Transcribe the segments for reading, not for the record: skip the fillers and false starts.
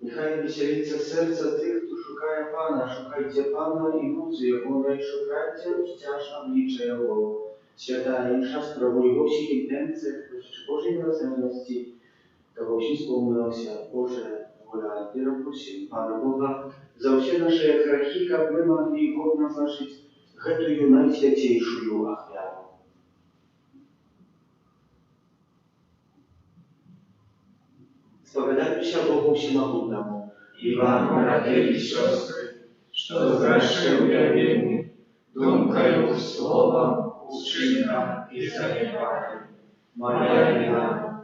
Niechaj weselica serca tych, którzy szukają Pana. Szukajcie Pana i ludzie Jego, szukajcie wciąż oblicze Jego. Święta sprawuj Boží intence, w Božej miłosierności, того сповнилася Божа воля. Я просим Пана Бога за все наши грехи, как мы могли годно слышать эту наисвятейшую охрану. Spowiadajmy Богу Всемогутному и вам, братья и сестры, что сгрешил я вину, думкою, словом, учинком и занепанием. Моя вина,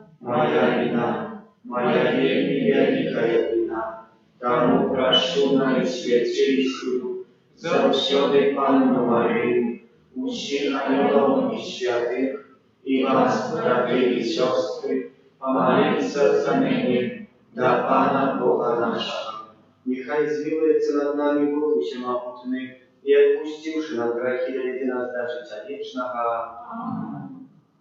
моя великая вина. Тому прошу наисвятейшую, за всёй Панну Марию, учи ангелов и святых, и вас, братья и сестры, помолиться за меня, до Пана Бога нашего. Niechaj zmiłuje над нами Бог Всемогутный и отпустивший нам грехи, доведи нас до życia wiecznego.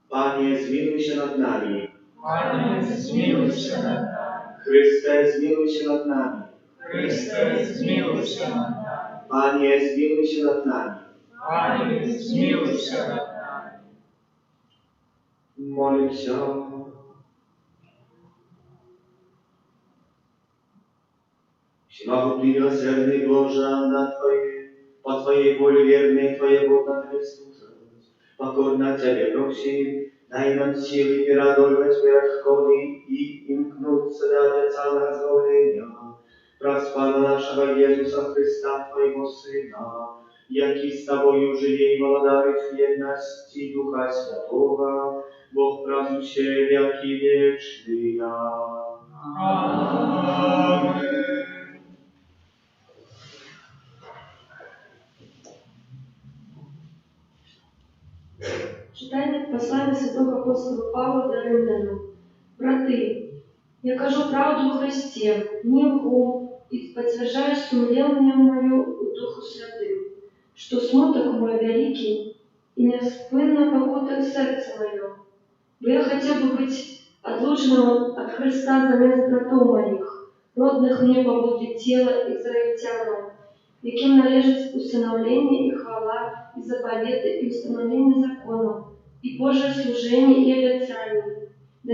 Panie, zmiłuj się nad nami. Panie, zmiłuj się nad nami. Chryste, zmiłuj się nad nami. Chryste, zmiłuj się nad nami. Panie, zmiłuj się nad nami. Panie, zmiłuj się nad nami. Молимся. Всемогутный милосердный Боже, по Твоей воле верные Твоей Тебе служат. Покорно Тебе просим, дай нам силы переодолевать перешкоды и имкнуться до обетованного избавления. Проспана нашего Иисуса Христа, Твоего Сына, яки с Тобою живи и владарит в едности Духа Святого, Бог правдущий веки вечные. Amen. Читання послання святого апостола Павла до Римлян. Брати, я кажу правду в Христе, не лгу, и подтверждаю сумление мое у Духу Святым, что смуток мой великий, и неспынно покутых сердце мое, бо я хотел бы быть отлученным от Христа замест братов моих, родных мне по поводу тела израильтянам, яким належить усыновление и хвала, и заповеты, и установление законов, и Божие служение и обетование. До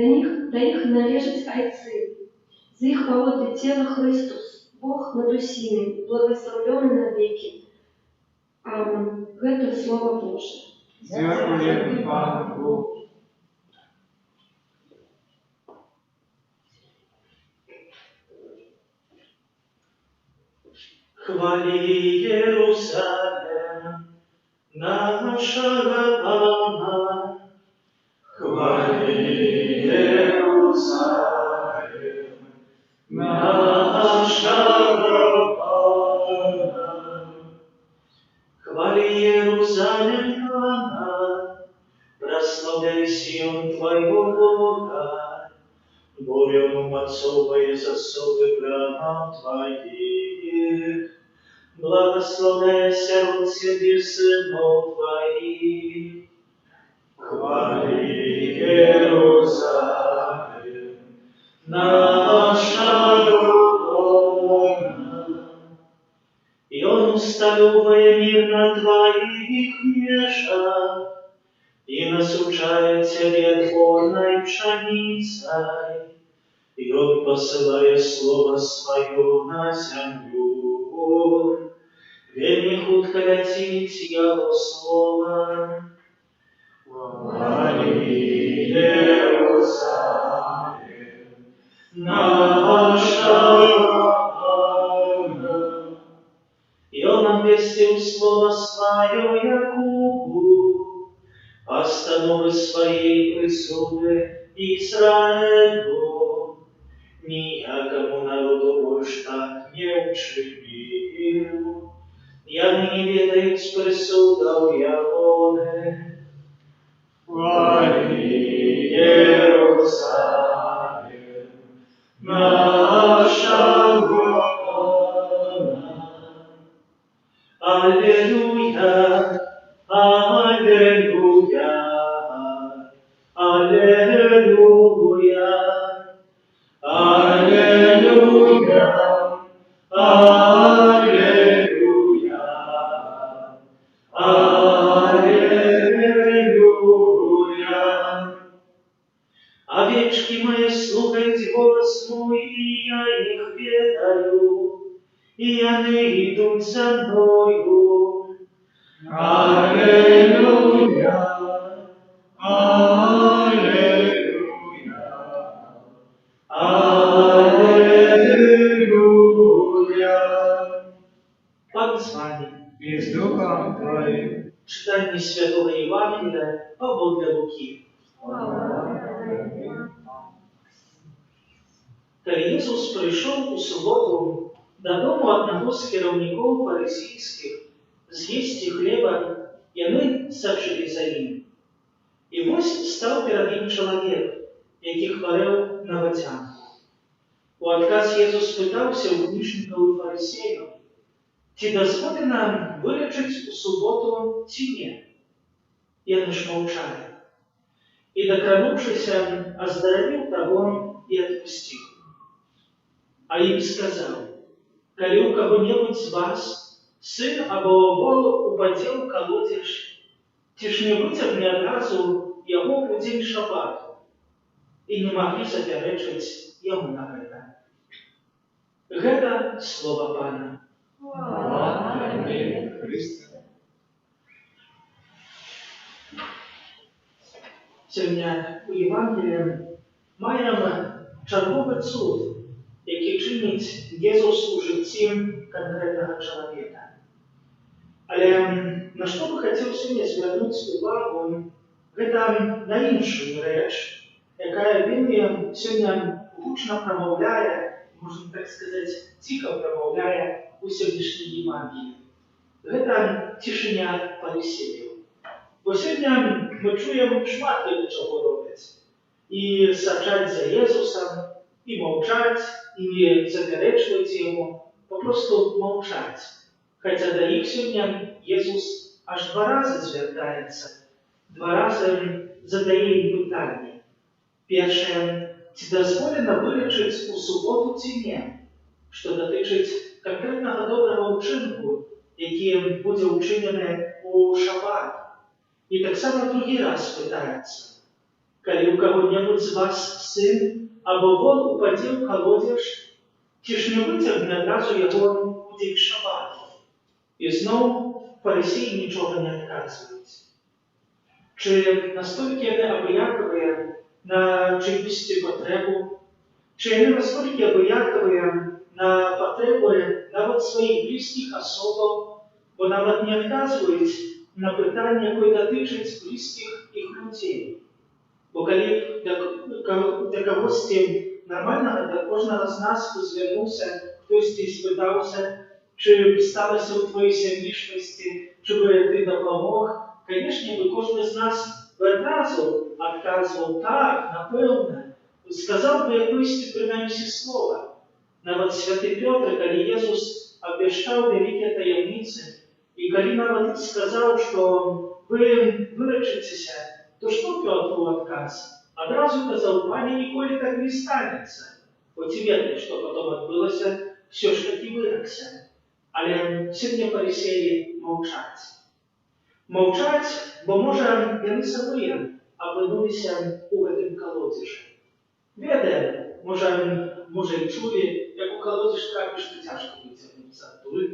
их належить айцы, за их поводы тела Христос, Бог над усими, благословленный навеки. Аминь. Это Слово Божие. Дякуємо Пану Богу. Хвали Иерусалим, нашего Пана. Хвали Иерусалим, нашего Пана. Хвали Иерусалим, Пана, прославляй Сион Твоего Бога, бурем отцовые засовы бранам Твоих. Благословляйся род себе сынов Твоих. Хвали Иерусалим, нашего Бога. И он усталюває мир на Твоих межах, и насучает тебе творной пшеницей, и он посылает слово свое на землю. Вельми хутко летить его слово. Хвали Иерусалим, нашего Бога. И он обвестил слово свое Якубу, постановы своей присуды Израилю. Никому народу больше так не учинил. Я ныне ведаю с присудов Ягоны. Хвали Иерусалим, нашего Бога. Аллилуйя, аллилуйя, аллилуйя, аллилуйя, аллилуйя, аллилуйя. Овечки мои, слухайте голос мой, и я их ведаю, и они идут за мною. Аллилуйя, аллилуйя, аллилуйя. Пан с вами. И с Духом Твоим. Читание Святого Евангелия по Луки. Когда Иисус пришел у субботу до дому одного з керівників фарисійських з'їсти хліба, і вони сачили за ним. І ось став перед ним чоловік, який хворів на водянку. У отказ Ісус питався у книжників і фарисеїв, чи дозволено вилечить у суботу, чи ні? І вони ж мовчали. И, докранувшись, оздоровил того и отпустил. А им сказал: коли у кого-нибудь из вас сын або вол упадет в колодеж, тишь не вытягни одразу его в день шаббату, и не могли заперечить ему на это. Это слово Пана. Слава Тобі, Христе. Сьогодні у Євангелії маємо черговий цуд, який чинить Ісус у житті конкретного чоловіка. Але на що би хотів сьогодні звернути увагу, це на іншу реч, яка він сьогодні гучно промовляє, можна так сказати, тихо промовляє у сьогоднішній Євангелії. Це тишиня фарисеїв. Бо сьогодні ми чуємо шмат чого роблять. І сачать за Ісусом, і мовчать, і не заперечують йому, попросту мовчать. Хоча до їх сьогодні Ісус аж 2 рази звертається. 2 рази задає їм питання. Перше, чи дозволено вилічити у суботу чи ні, що дотичить конкретного доброго вчинку, який буде вчинений у шабат. І так само другий раз питається, коли у кого-небудь з вас син або вол упаде в колодеж, чи ж не витягне одразу його у день шабату? І знову фарисеї нічого не відказують. Чи настільки необиякові на чиюсь потребу, чи не настільки обиякові на потреби навіть своїх близьких особо, бо навіть не відказують на питання, яке дотичить близьких їх людей. Бо коли до когось нормального, до кожного з нас звернувся, хтось спитався, чи сталося у твоїй сім'їшності, чи би ти допомог, звісно, кожен з нас одразу відказував, так, напевно, сказав би якось принаймні слово. Навіть святий Петр, коли Єсус обіцяв великі таємниці, і коли навіть сказав, що ви вилечитеся, то що Петру відказ? Одразу казав, пані, ніколи так не станеться. Очевидно, що потім відбулося, все ж таки вирокся. Але сьогодні фарисеї мовчать. Мовчать, бо може вони самі опинилися у цьому колодежі. Веде, може і чули, як у колодеж трапиш, то тяжко витягнутися оттуда.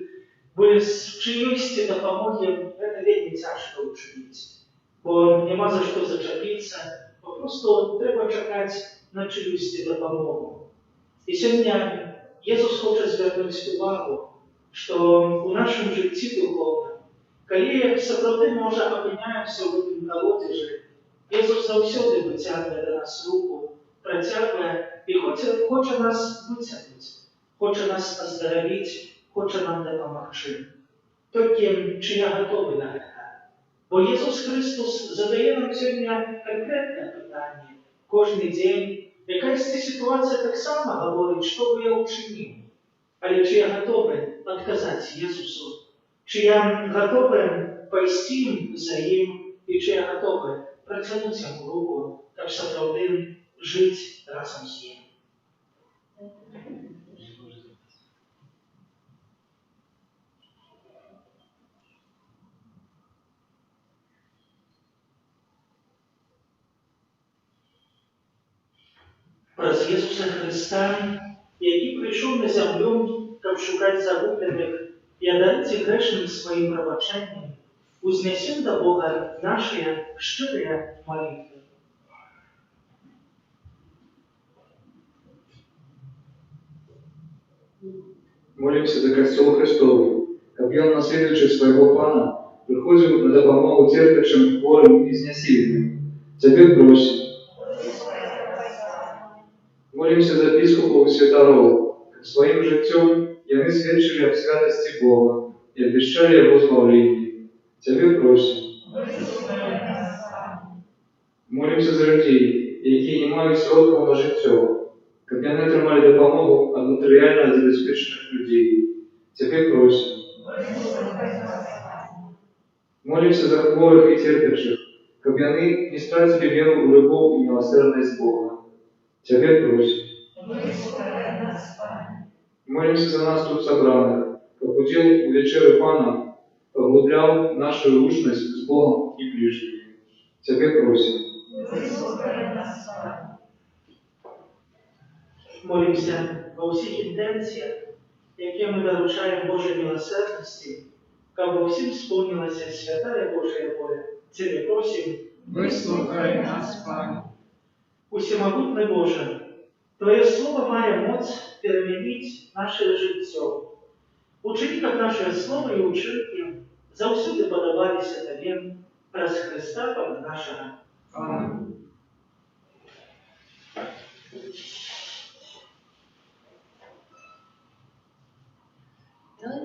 Бо з чиїсь допомоги це вельми тяжко учинити. Бо нема за що зачепитися, бо просто треба чекати на чиюсь допомогу. І сьогодні Єсус хоче звернути увагу, що у нашому житті духовному, коли справді, може, опиняємося в цьому колодежі, Єсус завжди витягне до нас руку, протягує і хоче нас витягнути, хоче нас оздоровити, хоче нам допомогти. Тільки чи я готовий на це? Бо Ісус Христос задає нам сьогодні конкретне питання кожен день. Якась ситуація так само говорить, що би я учинив. Але чи я готовий відказати Ісусу? Чи я готовий пойти за ним? І чи я готовий протягнути йому руку, щоб справді жити разом з ним? Про Ісуса Христа, який прийшов на землю, щоб шукати загублених і одарити грешним своїм пробаченням, узнесем до Бога наші щирі молитви. Молимся за Костел Христовый, как он, наследующий своего Пана, приходит на допомогу терпящим, хворым и изнасиленным. Тебе просим. Молимся за біскупов і святоров, как своим життем они свідчили об святости Бога и обещали Его избавление. Тебе просим. Молимся за людей, які не мають сродків на життя, как они отримали допомогу от материально забезпеченных людей. Тебе просим. Молимся за хворых и терпящих, как они не стратили веру в любовь и милосердность Бога. Тебе просим. Молимся за нас тут собранных, как удел у вечеры Пана поглублял нашу ручность с Богом и ближними. Тебе просим. Молимся во всіх інтенціях, які ми доручаємо Божій милосердності, как во всім сповнилася святая Божия воля. Тебе просим. Вислухай нас, Пане. Усемогутний Боже, Твоє Слово має моць перемінити наше життя. Учини, як наше Слово і учинки завсюди подобалися Тобі, раз Христа Пана нашого. Аминь.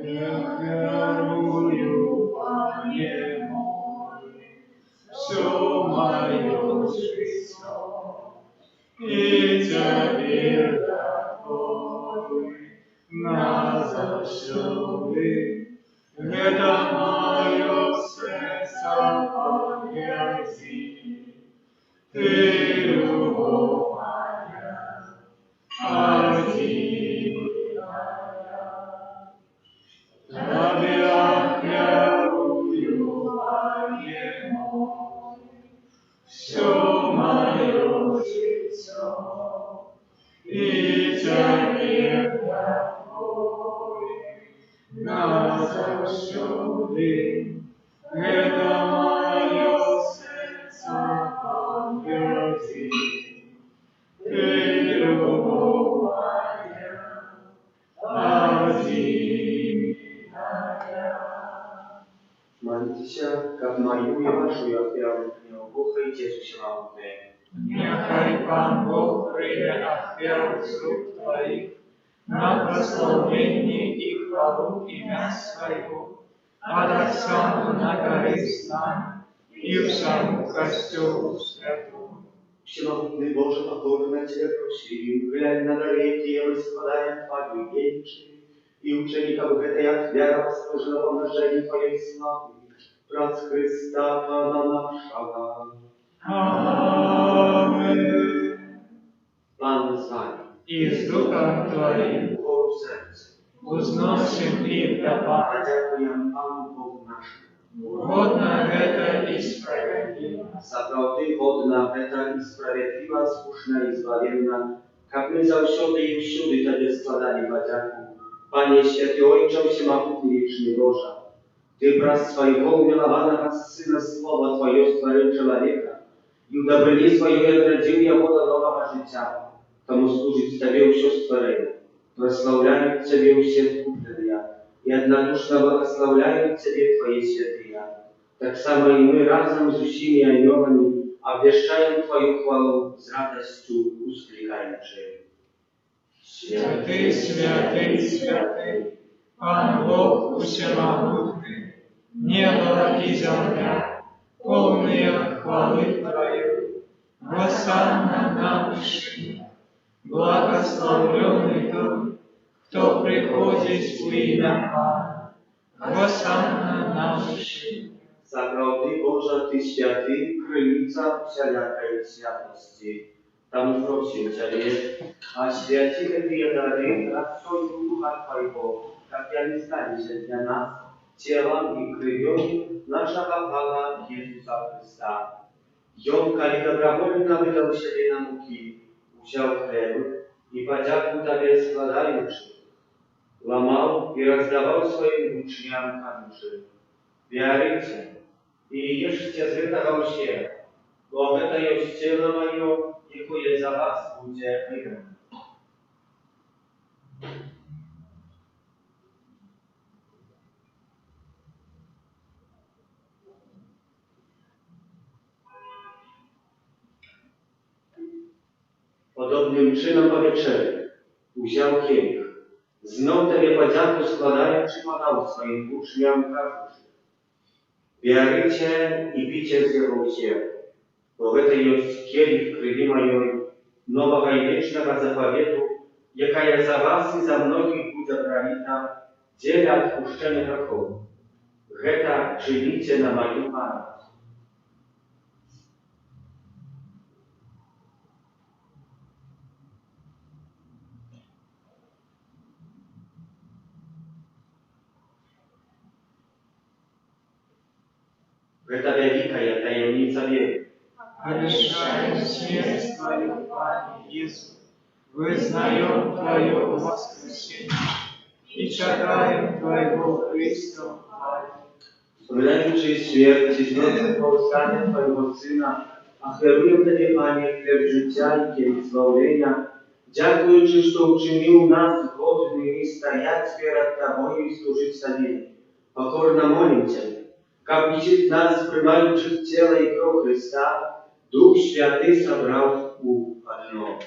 Я верую, Пане мой, все мое житье, и Тебе готовый назавсёды. Это мое сердце повези, Ты любовь моя, одиная, Тебя хлебую, Варье мой, все мое житье, и терпение Твое назавсёды. Это мое сердце подтверди. Ты любовь моя, одиная. Молитесь, как мою и вашу оферу, не убухайте всемогутное. Нехай Пан Бог прийме оферу с рук Твоих на прославление и хвалу имя Своего, от Отца на горе стане и в саму костелу святому. Всемогутный Боже, покорно Тебя просим, глянь на доверие, восхваляем Твою величие, и учеников этой оферы послужила помножение Твоей славы, праз Христа Пана нашего. Аминь. Пан с вами. И с Духом Твоим Богу сердце. узносим их до Пана. Подякуем Пану Богу нашему. Годно это и справедливо. Zaprawdy godna eta i sprawiedliwa, słuszna i zbawienna, jak my zawsiody i wsiudy Tobie składali podziaku. Panie Święty Ojcze Wszechmogutny Wieczny Boże, Ty wraz swojego umiłowanego Syna Słowa Twojego stworzył człowieka i udobryni swoje odrodził jego do nowego życia. Tomu służyć Tobie все stworzenie. Прославляют Тебе все купленные, и однодушно благословляют Тебе Твои святые. Так само и мы разом с усими анёлами обвещаем Твою хвалу с радостью воскликающей. Святый, святый, святый, Пан Бог всемогутный, небо и земля, полные хвалы Твоей. Госанна на вышине, благословленный тот, кто приходит в имя Пана. Госанна на вышине. Zaprawdy Boże, Ty święty, krylica wszelkiej światłości. Tam prosił Ciebie, a święci Ty dary racją Ducha Twojego, jak они стали для нас телом и кровью нашего Пана Иисуса Христа. И Он, коли добровольно выдал себе на муки, взял хлеб и подяку Тебе складаючи, ломал и раздавал своим учням кадуши. Веруйте и ешьте з этого все, bo это есть тело мое, якое за вас будет вырвано. Podobnym czynem po wieczerzy wziął kielich, znów Tobie podzięku składając, podał swoim uczniom każdy. Веруйте и пейте з его все, bo это есть кielich krwi mojej, nowego i wiecznego zapowiedu, jaka za was i za mnogich będzie prolita, dla odpuszczenia grzechów. Это czynicie na moją pamięć. Это великая таємниця віри. Обещаем смерть Твою, Пане Иисус, вызнаем Твое воскресение и читаем Твоего Христа. Wspominając śmierć i znowu powstanie Twojego Syna, ofiaruję Tobie, Panie, chleb życia i kielich zbawienia, dziękując, że uczynił nas godnymi стоять перед Тобою и служить Тебе. Покорно молим Тебя, как учит нас, принимающих тело и кровь Христа, Дух Святый собрал у одно.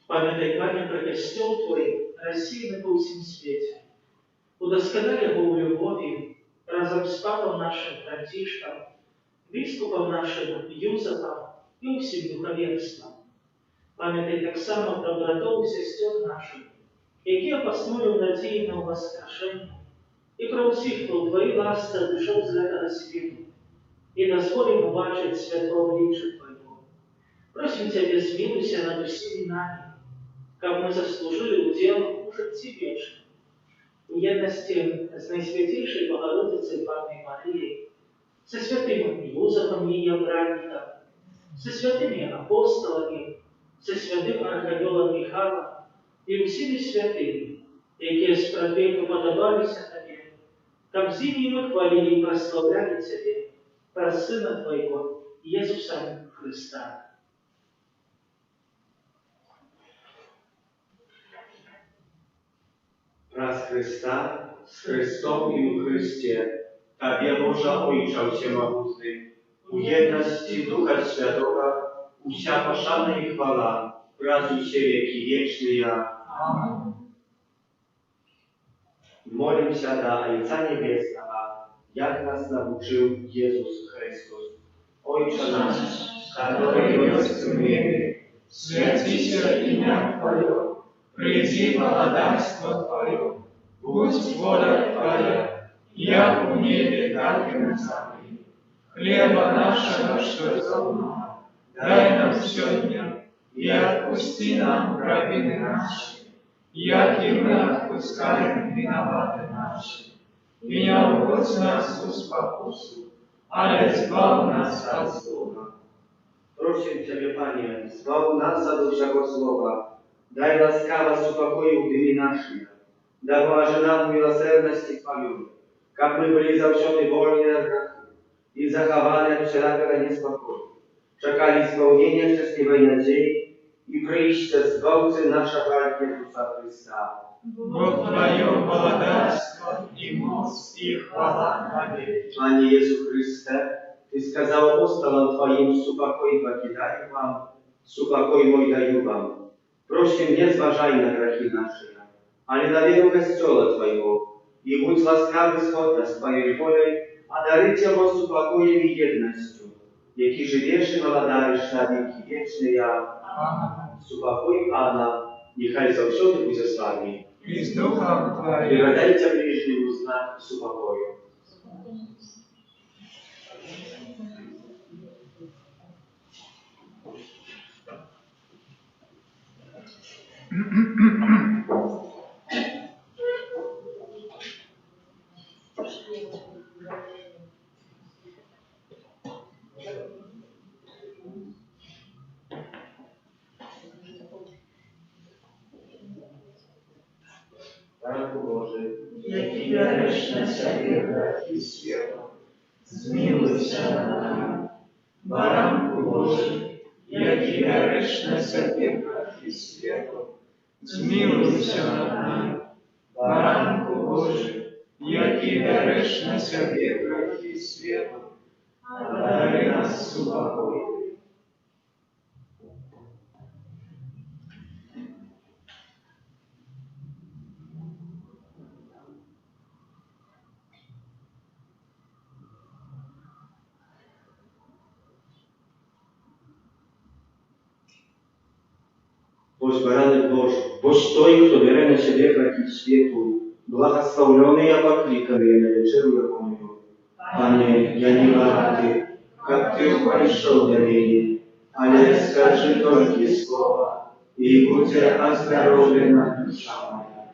Памятай, Пане, про костел Твой, рассеянный по всем свете. Удосконали его в любови, разом с Папом нашим Франтишком, Biskupом нашим Юзефом и всем духовенством. Памятай так само про братов и сестер наших, які поснули в надії на воскрешення, і про усіх, хто у Твоїй ласці дійшов з этого світу, и дозволим убачить святого лича Твоего. Просим Тебя, смилуйся над всеми нами, как мы заслужили удел уже Тебе вечным. В едности с Наисвятейшей Богородицей Панной Марией, со святым Иосифом и Евбранником, со святыми апостолами, со святым архангелом Михайлом и всеми святыми, які справедливо подобалися Тебе, как зимі мы хвалили и прославляли Тебе, про Сына Твоего, Иисуса Христа. Raz Chrysta, z Chrystą i u Chryście, Tabie Boża Ojczał Cię małuzny, u jedności Ducha Świętego, usia poszana i chwala, razu Cię wieki wieczny ja. Amen. Молимся до Отца Небесного, jak nas nauczył Jezus Chrystus. Ojcze nasz, который есть в небе, Святися имя Твое, приди благодатство Твое, будь воля Твоя, я в небе, так и на земле. Хлеба нашего штользовного, дай нам сегодня, и отпусти нам провины наши, як и мы отпускаем виноваты наши. И не уводь нас в спокусу, ale zbaw nas od zła. Proszę Ciebie, Panie, zbaw nas od wszego zła. Daj łaskawa uspokoił dni naszych. Да положи нам милосердности Твою, как мы были завсёды вольны от греха и захованы от всякого неспокоя. Czekali spełnienia szczęśliwej nadziei i przyjścia Zbawcy naszego Jezusa Chrysta. Бог Твое благодатство и моц и хвала на веки. Panie Jezu Chryste, Ty skazał apostolom Twoim, supokój покидаю вам, supokój mój dаю вам. Proszę, nie zważaj na grzechy nasze, ale na wierę Kościoła Twojego i bądź łaskawy zgodnie z Twojej wolą, a darycie Go spokojem i jednością, jaki żywiesz i władajesz na wieki wieczne ja. Supokój Pana, niechaj zawsze będzie z Wami. И с Духом Твоим. Передайте ближнему знак супокою. Baranku Boży, Jaki wierzysz na siebie grzech i światło, zmiłuj się nad nami. Baranku Boży, jaki wierzysz na siebie grzech i światło, zmiłuj się nad nami. Baranku Boży, jaki wierzysz na siebie grzech i światło, a daj nas spokój. Boż Baranek Boży, Boż той, кто бере на себе грехи свету, благословленный и покликанный на вечеру Яковлеву. Пане, я не богатый, как Ты пришел до меня, але скажи только слово, и будь оздоровлена душа моя.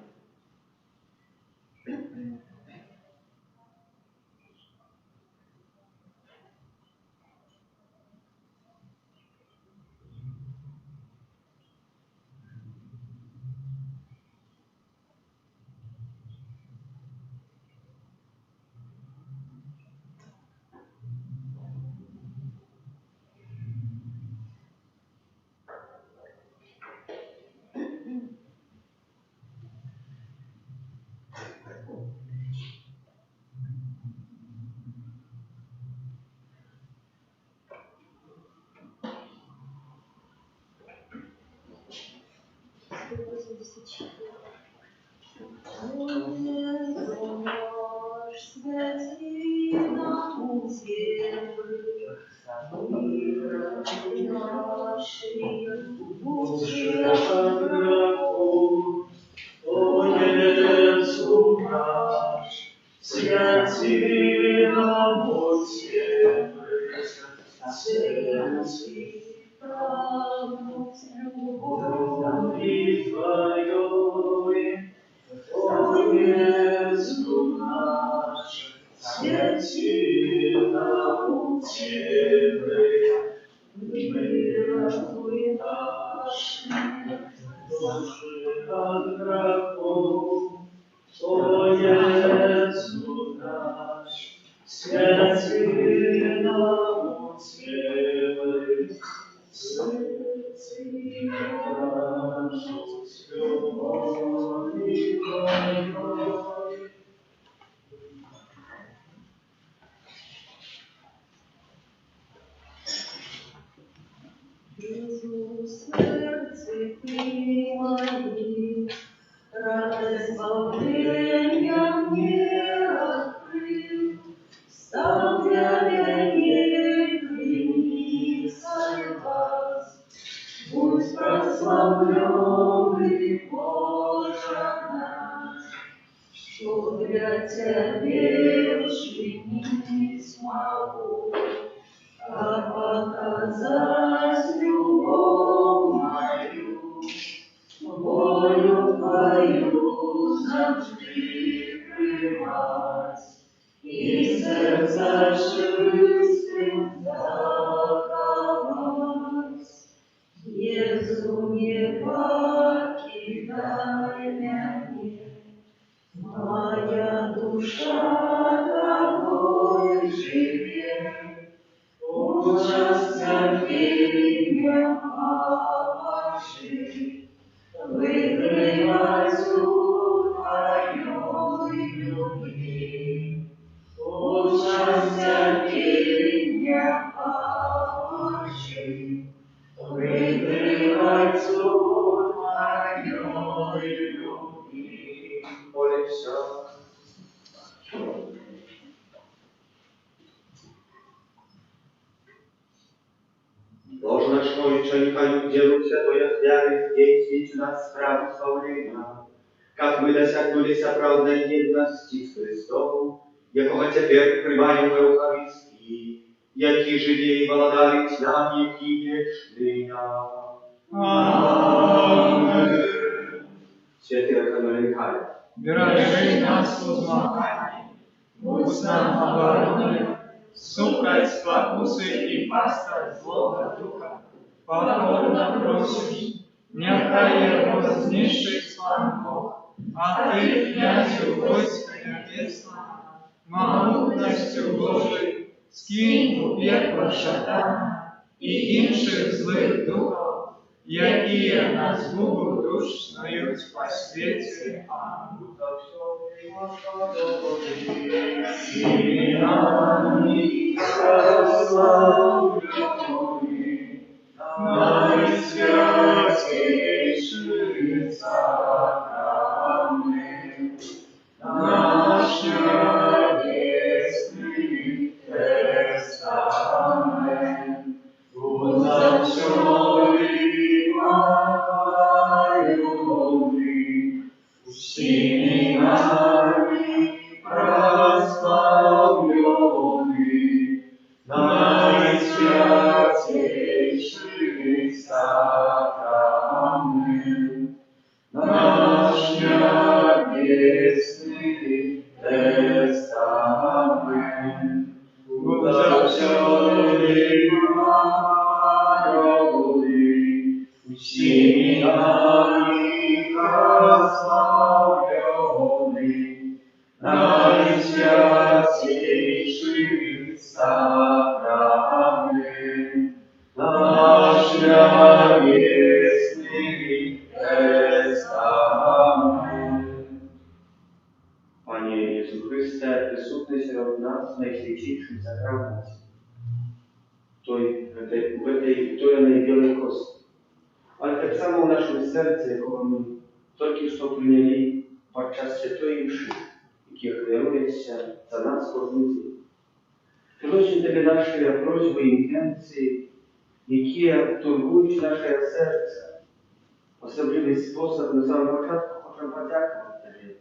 Святи нам от Тебе, Сына утеши, милостивый наш, души от грехов, о Иисус наш, Сына утеши, святый наш, любовь Твоей. Иисус, сердце ты мои, разбавления мне открыл, стал дядей пленницей вас. Будь прославленный Боже наш, что для Тебя учинить могу, а показать любовь мою, волю Твою завжди примать, и сердце чистым заховать. Jezu, nie покидай меня, моя душа тобой живет, участия меня поможи, выигрывать у Твоей любви, участия меня поможи. Выигрывать у Твоей любви. Молимся. Боже наш Ojcze, niechaj udzielą Świętej wiary w dzieci nas sprawy sławlenia, как мы досягнулись оправданной едности с Христом, якого теперь принимаем в Евхаристии, який живее и володарить нам, який вечный. Аминь. Святый Архангел Михаил, Бережи нас в змаганні, будь нам обороною, слухай спокуси і пастор Злого Духа, покорно просим, нехай його знищить сам Бог, а ти, князю войска небесного, могутністю Божою, скинь у пекло шатана і інших злих духов, які на згубу душ снують по світі. Амінь. Найсвятейший сакрамент, наш небесный тестамент, узаконченный Богом, всеми нами прославленный, найсвятейший сакрамент, наш небесный тестамент, узаконченный Богом, всеми нами прославленный, найсвятейший сакрамент, наш небесный тестамент. Panie Jezu Chryste, присутний серед нас в найсвятейшем сакраменте, в этой вторенной белой кости, ale tak samo w naszym sercu, jakiego my tylko co przyjęli podczas Świętej Mszy, які хвилюється за нас кожен день. Приносимо Тобі наші просьби і інтенції, які турбують наше серце. Особливий спосіб на самому початку хочемо подякувати Тобі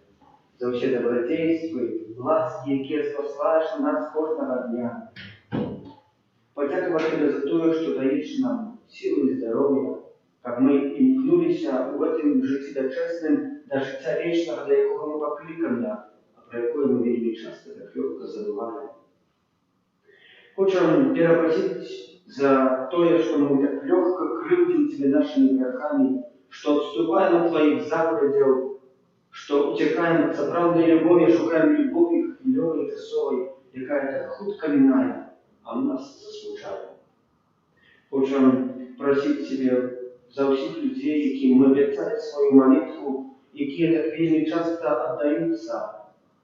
за всі добродійства і ласки, які спосилаєш на нас кожного дня. Подякувати Тобі за те, що даєш нам силу і здоров'я, как мы имкнулись в этом житті дочесним до життя вічного, для якого ми покликані, а про яке ми вельми часто так легко забуваємо. Хочем перепросить за то, что мы так легко крыльдим Тебя нашими грехами, что отступаем от Твоих заповедей, что утекаем от соправдной любови, шукаем любові хвильової тесової, яка так хутко минає, а в нас заслужає. Хочем просить Тебя за всех людей, яким мы обещали свою молитву, які так вельми часто отдаются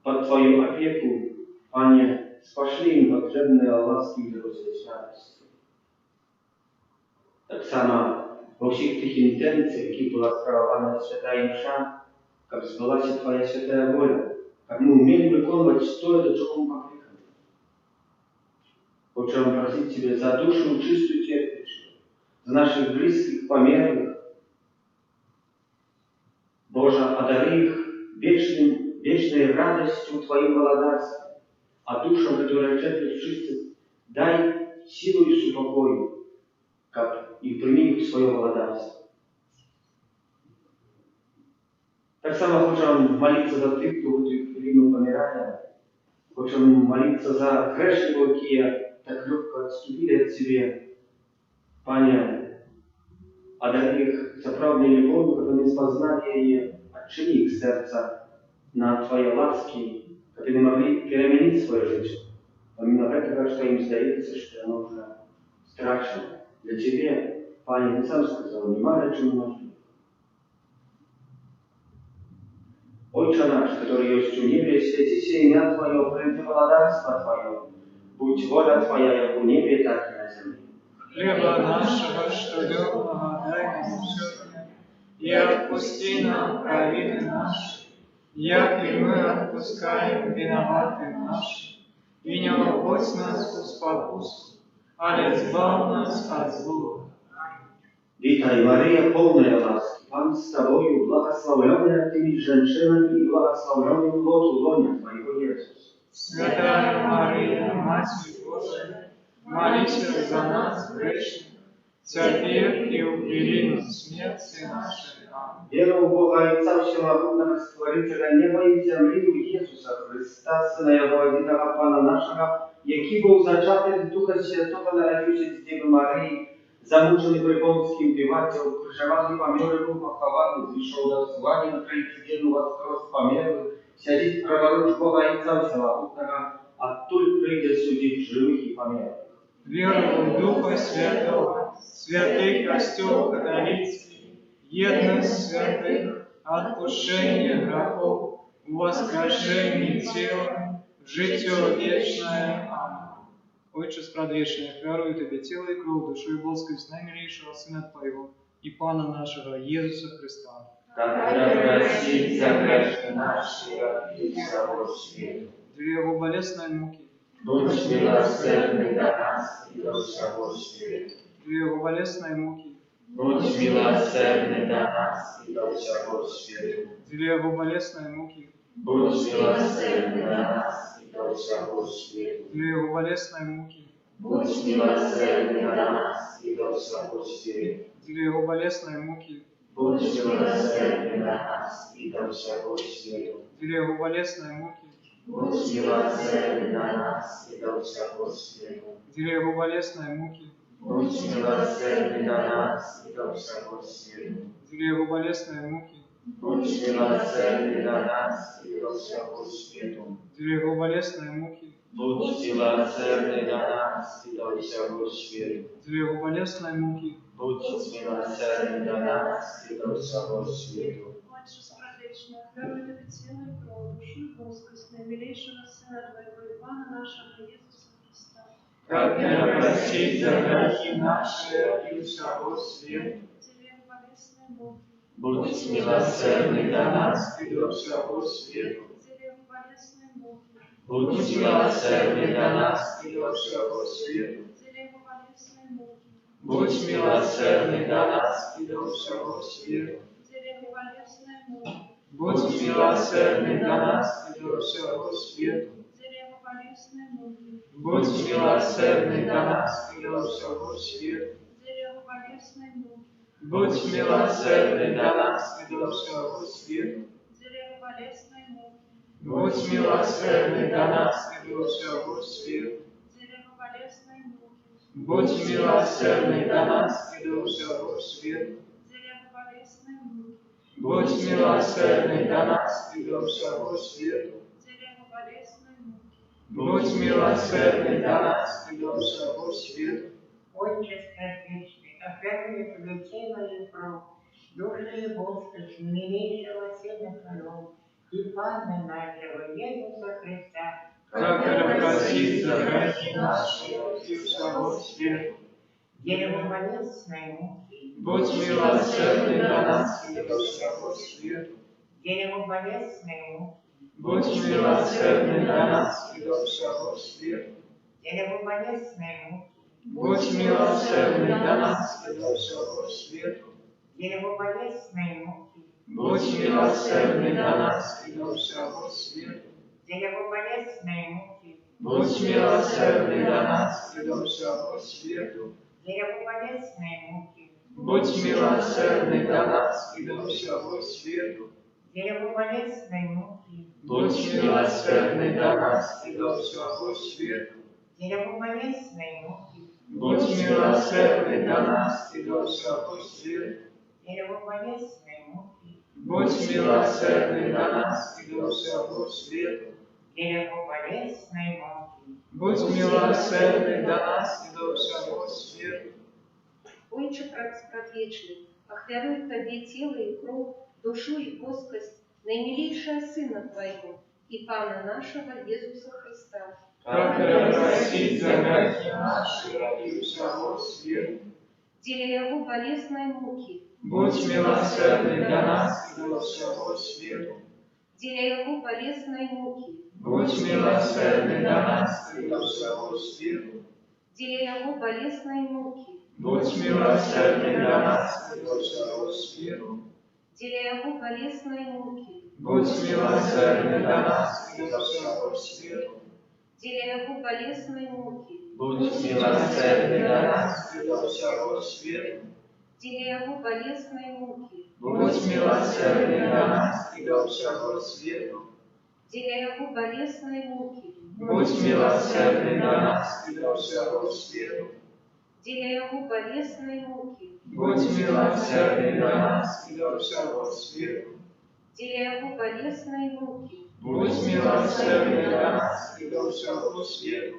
под Твою опеку, Пане, спошли им потребные ласки и святости. Так само во всех тих интенциях, які була справована святая мша, как сбылась Твоя святая воля, как мы умели выполнять то, до чего мы покликали. Хочем просить Тебя за душу чистую терпящую, за наших близких померлых. Боже, одари их вечной радостью Твоим благодарством, а душам, которые терпят чистых, дай силу и супокой, как и прими их в свое благодарство. Так само хочем молиться за тех, кто в эту хвилину помирает. Хочем молиться за грешников, которые так легко отступили от Тебя. Пане, одари их за правдой любовью, когда они спознали ее, отчини их сердца на Твои ласки, когда они могли переменить свою жизнь. Помимо этого, что им сдается, что оно уже страшно. Для Тебя, Пане, Ты сам сказал, не мало чем можно. Отче наш, который есть в небе, святися имя Твое, придя благодарство Твое. Будь воля Твоя, як у небе, так и на земле. Хлеба нашего, что дёрного, дай нам сегодня, и отпусти нам провины наши, як и мы отпускаем виноватым нашим, и не вводь нас в спокусу, але избавь нас от зла. Witaj Maryja, pełna łaski, Pan z Tobою, błogosławiona Tymi żeńczynami i błogosławiony plod łonia Twojego Jezus. Святая Мария, Матерь Божия, молись за нас, грешных, теперь и в великой смерти нашей. Аминь. Веру в Бога Отца Всемогутнего, Створителя неба и земли, в Иисуса Христа, Сына Его Единого Пана нашего, який був зачатий з Духа Святого, народився з Діви Марії, замучений при Понтским Пилате, крыжований помер, был похован, зашел до звания на третий воскрес помер, сядет праворуч Бога Отца Всемогутного, оттуль придет судить живых и померлых. Верую в Духа Святого, святый костел католицкий, едность святых, отпущение грехов, воскрешение тела, житие вечное. Аминь. Отче спрадвечный, верую Тебе тело и кровь, душу и благость наимилейшего Сына Твоего и Пана нашего Иисуса Христа. Да простит за грешки наши и всего света. Для Его болестной муки, Будь милосердный до нас и до всего света. для Его болестной муки, Будь милосердный до нас и до всего света. для Его болестной муки, Будь милосердный до нас и до всего света. для Его болестной муки, Будь милосердный до нас и до всего света. для Его болестной муки, Будь милосердный до нас и до всего света. для Его болестной муки, Будь милосердный до нас и до всего света. для Его болестной муки, Будь милосердный до нас и до всего света. для Его болестной муки, Будь милосердный до нас и до всего света. для Его болестной муки, Будь милосердный до нас и до всего света. для Его болестной муки, Будь милосердный до нас и до всего света. Отче спрадвечный, верую Тебе тело и кровь, душу и плоскость наимилейшего Сына Твоего и Пана нашего Иисуса Христа. как не простить за грехи наши и всего света. Тебе болесный муки, Будь милосердный до нас и до всего света. тебе болесный муки, Будь милосердный до нас и до всего света. тебе болесный муки, Будь милосердный до нас и до всего света. тебе болесный муки, Будь милосердный до нас и до всего света. тебе болесный муки, Будь милосердный до нас и до всего света. тебе болесный муки, Будь милосердный до нас и до всего света. тебе болесный муки, Будь милосердный до нас и до всего света. тебе болесный Будь милосердный до нас и до всего света. Деля болезной муки, Будь милосердный до нас и до всего света. деля болезной муки, Будь милосердный до нас и до всего света. Отче сердечный, оферую тебе тело и кровь, душу и воскрес милейшего Сына Твоего и Пана нашего Иисуса Христа, Как это просить за грехи наши и всего света. дерево болезной муки, Будь милосердный до нас и до всего света. дерево болезной муки, Будь милосердный до нас и до всего света. дерево болезной муки, Будь милосердный до нас и до всего света. дерево болезной муки, Будь милосердный до нас и до всего света. дерево болезной муки, Будь милосердный до нас и до всего света. дерево болезной муки, Будь милосердный до нас и до всего света. дерево болезной муки, Будь милосердный до нас и до всего света. дерево болезной муки, Будь милосердный до нас и до всего света. дерево болезной муки, Будь милосердный до нас и до всего света. дерево болезной муки. Будь милосердный до нас и до всего света. Отче предвечный, охвярую Тебе тело и кровь, душу и плоскость наимилейшего Сына Твоего и Пана нашего Иисуса Христа. Как это просить за грехи наши ради всего света. Деля Его болезной муки, Будь милосердный до нас и до всего света. деля Его болезной муки, Будь милосердный до нас и до всего света. деля Его болезной муки, Будь милосердный до нас и до всего света. деля Его болезной муки, Будь милосердный до нас и до всего света. деля Его болезной муки, Будь милосердный до нас и до всего света. деля Его болезной муки, Будь милосердный до нас и до всего света. деля Его болезной муки, Будь милосердный до нас и до всего света. деля Его болезной муки, Будь милосердный до нас и до всего света. деля Его болезной муки, Будь милосердный до нас и до всего света.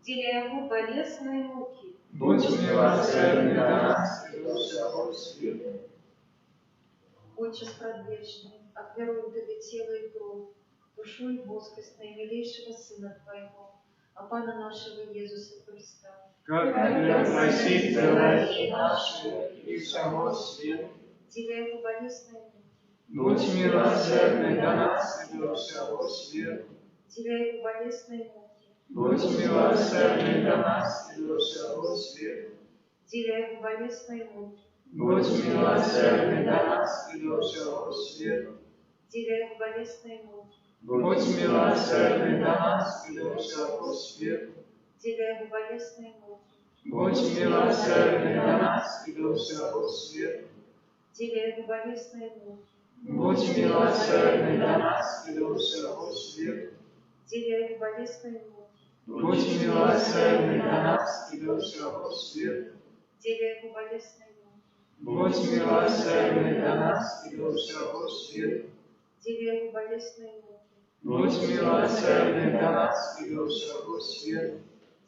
деля Его болезной муки, Будь милосердный до нас и до всего света. Отче предвечный, отверую Тебе тело и кровь, душу и воскрес наимилейшего Сына Твоего, а Пана нашего Иисуса Христа. Как это просить за грехи наши и всего света. деля Его болезной муки, Будь милосердный до нас и до всего света. деля Его болезной муки, Будь милосердный до нас и до всего света. деля Его болезной муки, Будь милосердный до нас и до всего света. деля Его болезной муки, Будь милосердный до нас и до всего света. деля Его болезной муки, Будь милосердный до нас и до всего света. деля Его болезной муки, Будь милосердный до нас и до всего света. деля Его болезной муки, Будь милосердный до нас и до всего света. деля Его болезной муки, Будь милосердный до нас и до всего света. деля Его болезной муки, Будь милосердный до нас и до всего света.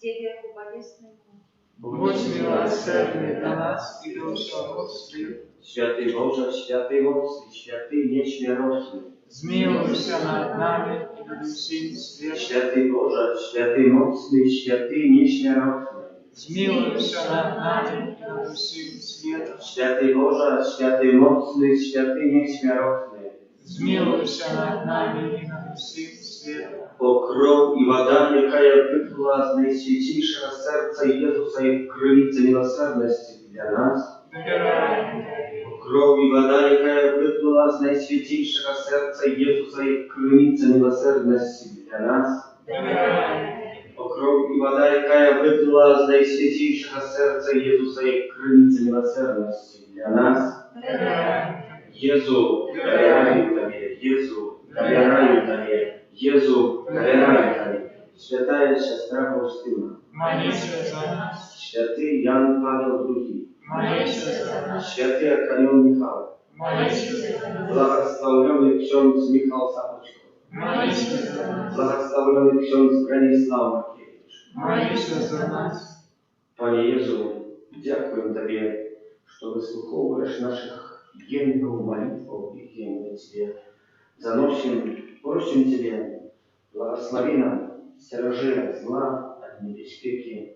деля Его болезной муки, Будь милосердный до нас и до всего света. Święty Boże, święty mocny, święty nieśmiertelny. Zmiłuйся над нами и над всем светом. Święty Boże, święty mocny, święty nieśmiertelny. Zmiłuйся над нами и над всем светом. Święty Boże, święty mocny, święty nieśmiertelny. Zmiłuйся над нами и над всем светом. O krov i вода, якая выплыла з найсвятейшего сердца Иисуса и в крылице милосердности для нас. O krov i вода, якая выплыла з найсвятейшего сердца Иисуса и в крылице милосердности для нас. O krov i вода, якая выплыла з найсвятейшего сердца Иисуса и в крылице милосердности для нас. Jezu, doверяю Тебе, Jezu, доверяю Тебе, Jezu, доверяю Тебе, Святая сестра Фаустина, молися за нас. святий Ян Павел II, Молися за нас. святий Арканіон Михайло, Молися за нас. благословлений ksiądz Michał Sapoczko, Молися за нас. благословлений ksiądz Браніслав Маркевич. Молися за нас. Пане Єзу, дякуємо Тобі, що вислуховуєш наших єдних молитв і єдних Тебе. Заносим, просим Тебе, благослови нам, стережи от зла, от небезпеки,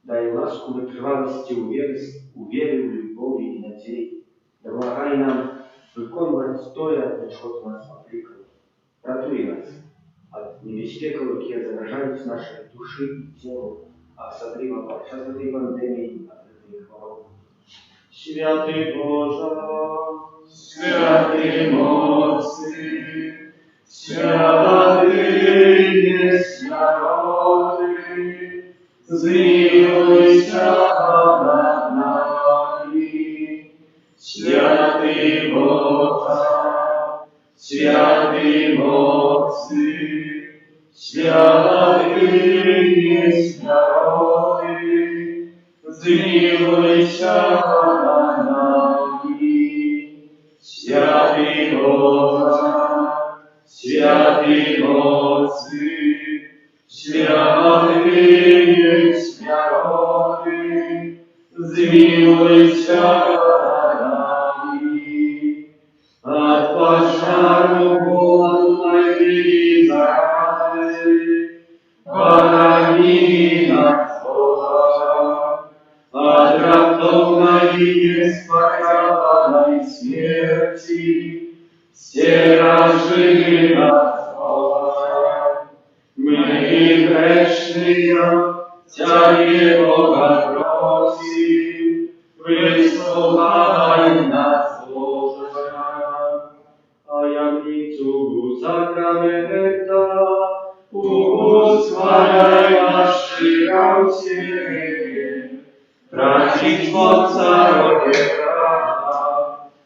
дай ласку витривалості у вірі, в любові і надії. Допомагай нам виконувати стоя, на що Ти нас покликав. Рятуй нас от небезпеков, які загрожають нашій душі і тілу, а особливо під час цієї пандемії, от цих хвороб. Святий Боже, Святий мocny, святий несмиренный, zmiłuj nad nami. Święty Boże, święty mocny, święty niesmierony, zmiłuj nad nami. Święty Boże, święty mocny, święty niesmierony, zmiłuj się nad nami. Od pożaru głodnej zarazy, ochrani nas Boże, od raptownej niespokojnej śmierci, ścieraży nas Boże. My grzeszni, Ciebie Boga prosim, wysłuchaj nas Boże. a jamnicu sakramenta, Błogosławiaj nasz Ciebie, tracić moca robiera,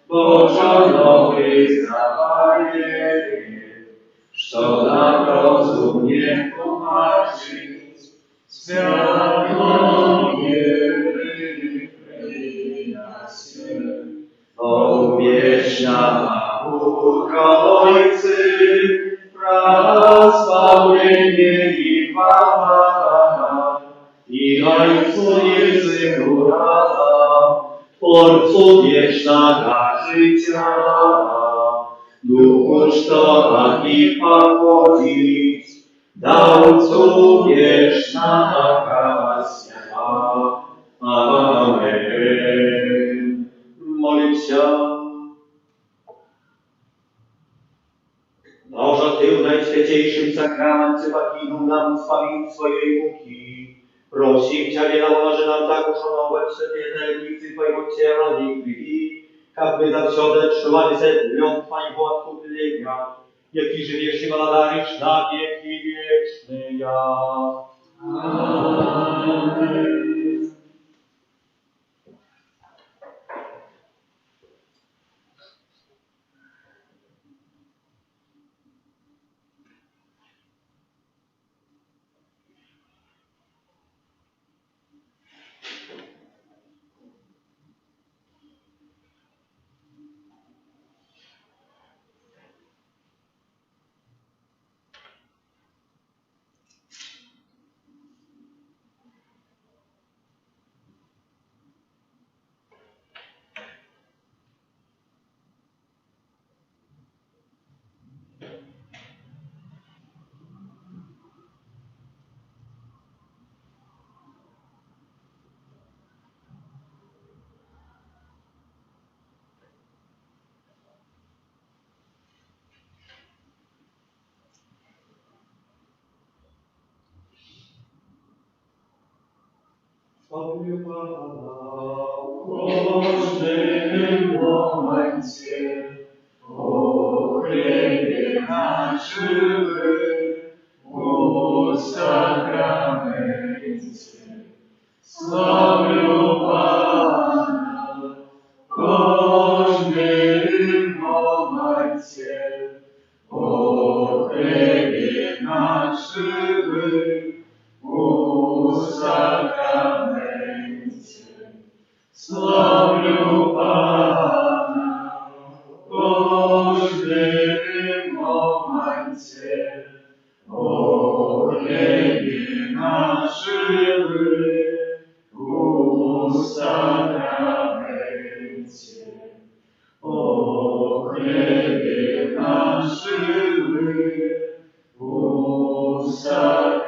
Bożonowy zdaje, co nam rozum nie tłumaczyć, światło wiery przyjaciół. O wieczna Ojcy, prosławienie i chwała, i Ojcu Jezu razem, Twórcu wiecznego życia, Duchu, što na nich pochodzić, dawcu wiecznego światła. Amen. Молимся. Boże, Ty w Najświętejszym sakramencie pokinął nam spamięć swojej muki. Prosím Ciebie, nałoży nam tak uszanować sobie tajemnicy Twojego ciała i krwi, как мы завсёды отшивали лёд Твоего откупления, яки живешь и владаришь на веки вечные. Amen. Славлю Pana, Każdym momencie o chlebie naszym o sakramencie. Sławię Pana w każdym momencie o chlebie naszym ustanawicie. O chlebie naszym, ustanawicie.